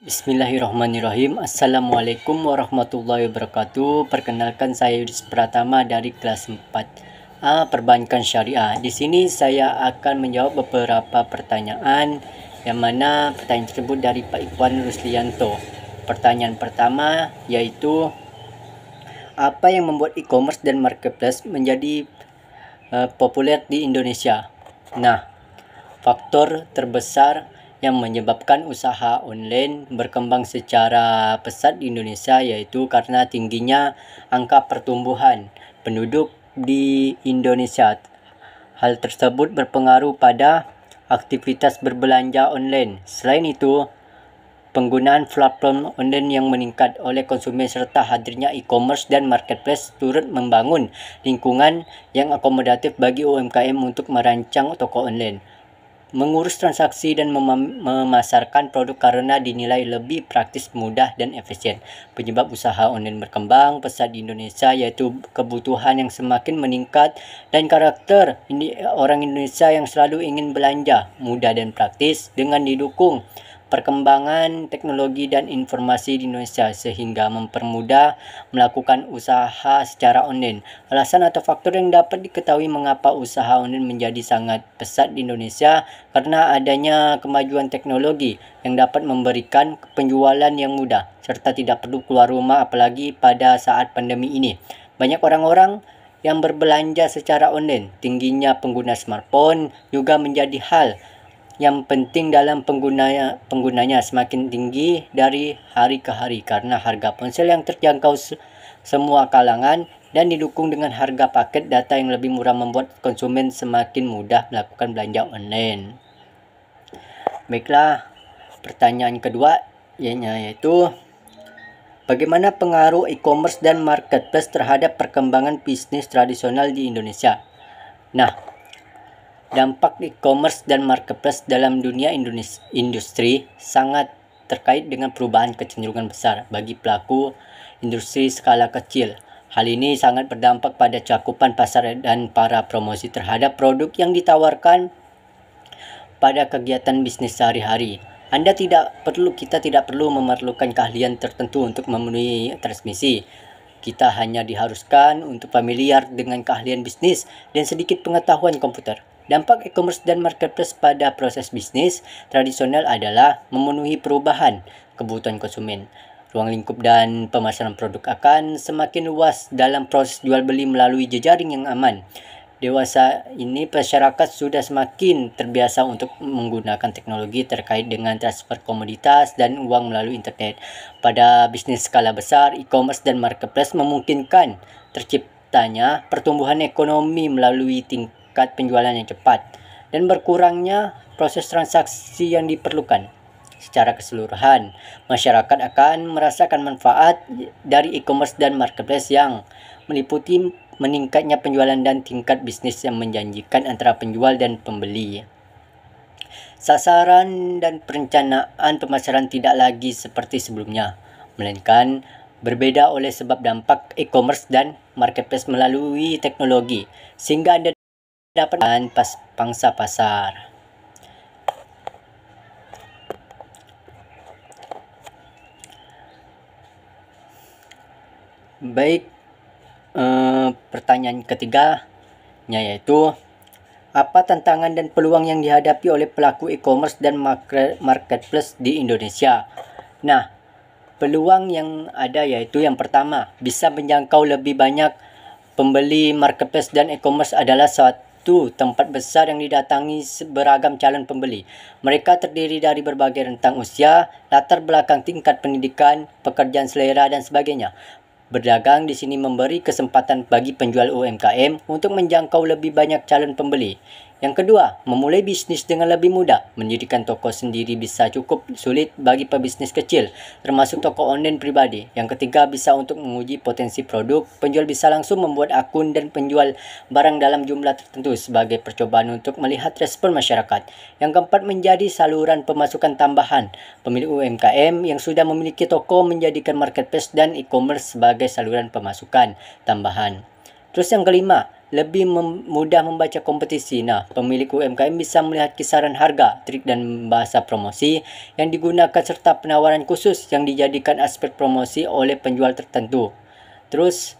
Bismillahirrahmanirrahim. Assalamualaikum warahmatullahi wabarakatuh. Perkenalkan, saya Yudis Pratama dari kelas 4A Perbankan Syariah. Di sini saya akan menjawab beberapa pertanyaan, yang mana pertanyaan tersebut dari Pak Ikhwan Ruslianto. Pertanyaan pertama yaitu, apa yang membuat e-commerce dan marketplace menjadi populer di Indonesia? Nah, faktor terbesar yang menyebabkan usaha online berkembang secara pesat di Indonesia yaitu karena tingginya angka pertumbuhan penduduk di Indonesia. Hal tersebut berpengaruh pada aktivitas berbelanja online. Selain itu, penggunaan platform online yang meningkat oleh konsumen serta hadirnya e-commerce dan marketplace turut membangun lingkungan yang akomodatif bagi UMKM untuk merancang toko online, mengurus transaksi dan memasarkan produk karena dinilai lebih praktis, mudah, dan efisien. Penyebab usaha online berkembang pesat di Indonesia yaitu kebutuhan yang semakin meningkat dan karakter orang Indonesia yang selalu ingin belanja mudah dan praktis, dengan didukung perkembangan teknologi dan informasi di Indonesia sehingga mempermudah melakukan usaha secara online. Alasan atau faktor yang dapat diketahui mengapa usaha online menjadi sangat pesat di Indonesia karena adanya kemajuan teknologi yang dapat memberikan penjualan yang mudah serta tidak perlu keluar rumah, apalagi pada saat pandemi ini. Banyak orang-orang yang berbelanja secara online. Tingginya pengguna smartphone juga menjadi hal yang penting dalam penggunanya semakin tinggi dari hari ke hari karena harga ponsel yang terjangkau semua kalangan dan didukung dengan harga paket data yang lebih murah membuat konsumen semakin mudah melakukan belanja online. Baiklah, pertanyaan kedua yaitu, bagaimana pengaruh e-commerce dan marketplace terhadap perkembangan bisnis tradisional di Indonesia? Nah, dampak e-commerce dan marketplace dalam dunia industri sangat terkait dengan perubahan kecenderungan besar bagi pelaku industri skala kecil. Hal ini sangat berdampak pada cakupan pasar dan para promosi terhadap produk yang ditawarkan pada kegiatan bisnis sehari-hari. Kita tidak perlu memerlukan keahlian tertentu untuk memenuhi transmisi. Kita hanya diharuskan untuk familiar dengan keahlian bisnis dan sedikit pengetahuan komputer. Dampak e-commerce dan marketplace pada proses bisnis tradisional adalah memenuhi perubahan kebutuhan konsumen. Ruang lingkup dan pemasaran produk akan semakin luas dalam proses jual beli melalui jejaring yang aman. Dewasa ini masyarakat sudah semakin terbiasa untuk menggunakan teknologi terkait dengan transfer komoditas dan uang melalui internet. Pada bisnis skala besar, e-commerce dan marketplace memungkinkan terciptanya pertumbuhan ekonomi melalui tingkat penjualan yang cepat dan berkurangnya proses transaksi yang diperlukan. Secara keseluruhan, masyarakat akan merasakan manfaat dari e-commerce dan marketplace yang meliputi meningkatnya penjualan dan tingkat bisnis yang menjanjikan antara penjual dan pembeli. Sasaran dan perencanaan pemasaran tidak lagi seperti sebelumnya, melainkan berbeda oleh sebab dampak e-commerce dan marketplace melalui teknologi, sehingga Anda dapat pangsa pasar. Baik, pertanyaan ketiganya yaitu, apa tantangan dan peluang yang dihadapi oleh pelaku e-commerce dan marketplace di Indonesia? Nah, peluang yang ada yaitu, yang pertama, bisa menjangkau lebih banyak pembeli. Marketplace dan e-commerce adalah suatu tempat besar yang didatangi beragam calon pembeli. Mereka terdiri dari berbagai rentang usia, latar belakang, tingkat pendidikan, pekerjaan selera, dan sebagainya. Berdagang di sini memberi kesempatan bagi penjual UMKM untuk menjangkau lebih banyak calon pembeli. Yang kedua, memulai bisnis dengan lebih mudah. Mendirikan toko sendiri bisa cukup sulit bagi pebisnis kecil, termasuk toko online pribadi. Yang ketiga, bisa untuk menguji potensi produk. Penjual bisa langsung membuat akun dan penjual barang dalam jumlah tertentu sebagai percobaan untuk melihat respon masyarakat. Yang keempat, menjadi saluran pemasukan tambahan. Pemilik UMKM yang sudah memiliki toko menjadikan marketplace dan e-commerce sebagai saluran pemasukan tambahan. Terus yang kelima, mudah membaca kompetisi. Nah, pemilik UMKM bisa melihat kisaran harga, trik dan bahasa promosi yang digunakan serta penawaran khusus yang dijadikan aspek promosi oleh penjual tertentu. Terus,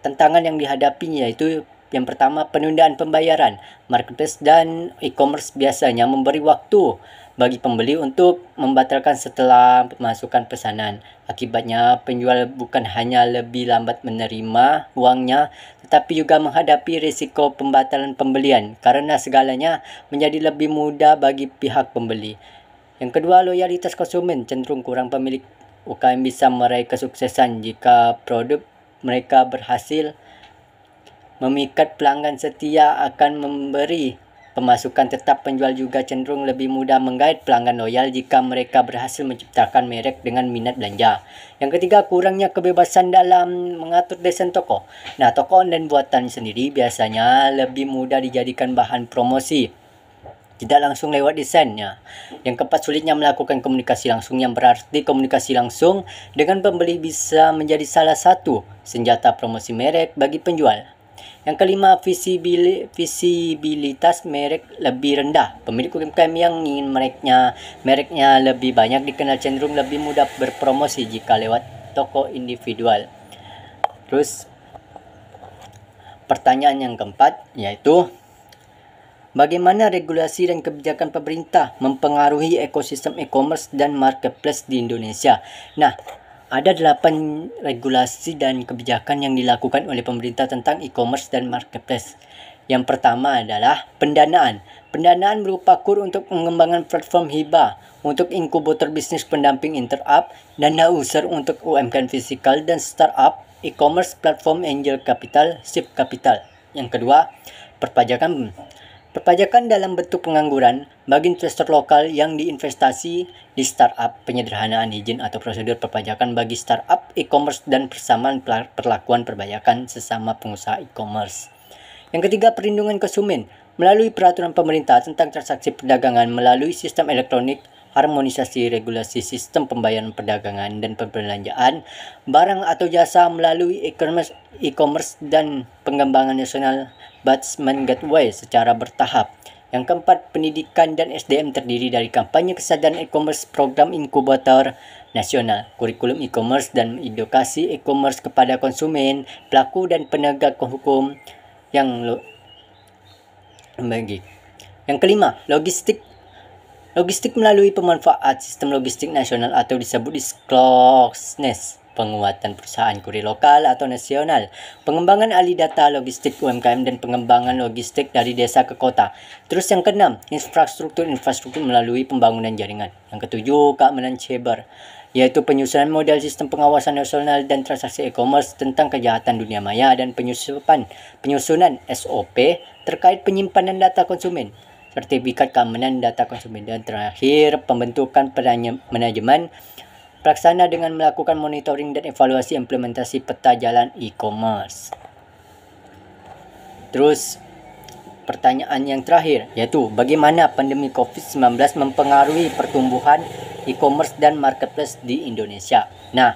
tantangan yang dihadapinya yaitu yang pertama, penundaan pembayaran. Marketplace dan e-commerce biasanya memberi waktu bagi pembeli untuk membatalkan setelah memasukkan pesanan. Akibatnya, penjual bukan hanya lebih lambat menerima uangnya, tetapi juga menghadapi risiko pembatalan pembelian karena segalanya menjadi lebih mudah bagi pihak pembeli. Yang kedua, loyalitas konsumen cenderung kurang. Pemilik UKM bisa meraih kesuksesan jika produk mereka berhasil memikat pelanggan setia akan memberi pemasukan tetap. Penjual juga cenderung lebih mudah menggait pelanggan loyal jika mereka berhasil menciptakan merek dengan minat belanja. Yang ketiga, kurangnya kebebasan dalam mengatur desain toko. Nah, toko online buatan sendiri biasanya lebih mudah dijadikan bahan promosi, tidak langsung lewat desainnya. Yang keempat, sulitnya melakukan komunikasi langsung, yang berarti komunikasi langsung dengan pembeli bisa menjadi salah satu senjata promosi merek bagi penjual. Yang kelima, visibilitas merek lebih rendah. Pemilik UMKM yang ingin mereknya lebih banyak dikenal cenderung lebih mudah berpromosi jika lewat toko individual. Terus, pertanyaan yang keempat yaitu, bagaimana regulasi dan kebijakan pemerintah mempengaruhi ekosistem e-commerce dan marketplace di Indonesia? Nah, ada 8 regulasi dan kebijakan yang dilakukan oleh pemerintah tentang e-commerce dan marketplace. Yang pertama adalah pendanaan. Pendanaan berupa kur untuk pengembangan platform hibah, untuk inkubator bisnis pendamping interrupt, dana user untuk UMKM fisikal dan startup, e-commerce platform angel capital, seed capital. Yang kedua, perpajakan. Perpajakan dalam bentuk pengangguran bagi investor lokal yang diinvestasi di startup, penyederhanaan izin atau prosedur perpajakan bagi startup e-commerce, dan persamaan perlakuan perpajakan sesama pengusaha e-commerce. Yang ketiga, perlindungan konsumen melalui peraturan pemerintah tentang transaksi perdagangan melalui sistem elektronik, harmonisasi regulasi sistem pembayaran perdagangan dan perbelanjaan barang atau jasa melalui e-commerce dan pengembangan nasional Batchment Gateway secara bertahap. Yang keempat, pendidikan dan SDM terdiri dari kampanye kesadaran e-commerce, program inkubator nasional, kurikulum e-commerce, dan edukasi e-commerce kepada konsumen, pelaku, dan penegak hukum yang bagi. Yang kelima, logistik melalui pemanfaat sistem logistik nasional atau disebut discloseness, penguatan perusahaan kurir lokal atau nasional, pengembangan ahli data logistik UMKM, dan pengembangan logistik dari desa ke kota. Terus yang keenam, infrastruktur melalui pembangunan jaringan. Yang ketujuh, keamanan cyber, yaitu penyusunan model sistem pengawasan nasional dan transaksi e-commerce tentang kejahatan dunia maya dan penyusunan SOP terkait penyimpanan data konsumen, sertifikat keamanan data konsumen. Dan terakhir, pembentukan manajemen pelaksana dengan melakukan monitoring dan evaluasi implementasi peta jalan e-commerce. Terus, pertanyaan yang terakhir yaitu, bagaimana pandemi COVID-19 mempengaruhi pertumbuhan e-commerce dan marketplace di Indonesia? Nah,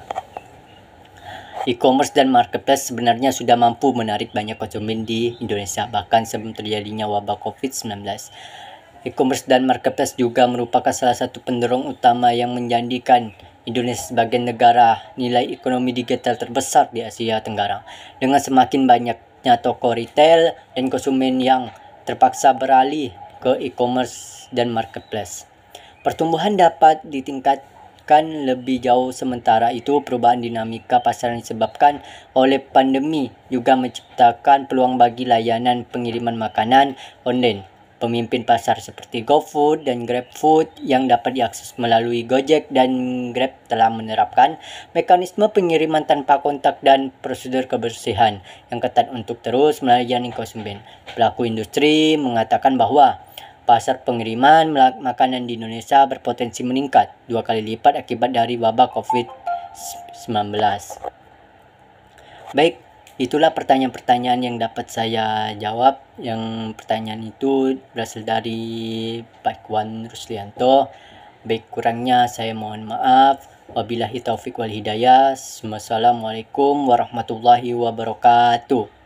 e-commerce dan marketplace sebenarnya sudah mampu menarik banyak konsumen di Indonesia bahkan sebelum terjadinya wabah COVID-19. E-commerce dan marketplace juga merupakan salah satu pendorong utama yang menjadikan Indonesia sebagai negara nilai ekonomi digital terbesar di Asia Tenggara. Dengan semakin banyaknya toko retail dan konsumen yang terpaksa beralih ke e-commerce dan marketplace, pertumbuhan dapat ditingkatkan lebih jauh. Sementara itu, perubahan dinamika pasar yang disebabkan oleh pandemi juga menciptakan peluang bagi layanan pengiriman makanan online. Pemimpin pasar seperti GoFood dan GrabFood yang dapat diakses melalui Gojek dan Grab telah menerapkan mekanisme pengiriman tanpa kontak dan prosedur kebersihan yang ketat untuk terus melayani konsumen. Pelaku industri mengatakan bahwa pasar pengiriman makanan di Indonesia berpotensi meningkat 2 kali lipat akibat dari wabah COVID-19. Baik, itulah pertanyaan-pertanyaan yang dapat saya jawab. Yang pertanyaan itu berasal dari Pak Ikhwan Ruslianto. Baik kurangnya saya mohon maaf. Wabillahi taufik wal hidayah. Wassalamualaikum warahmatullahi wabarakatuh.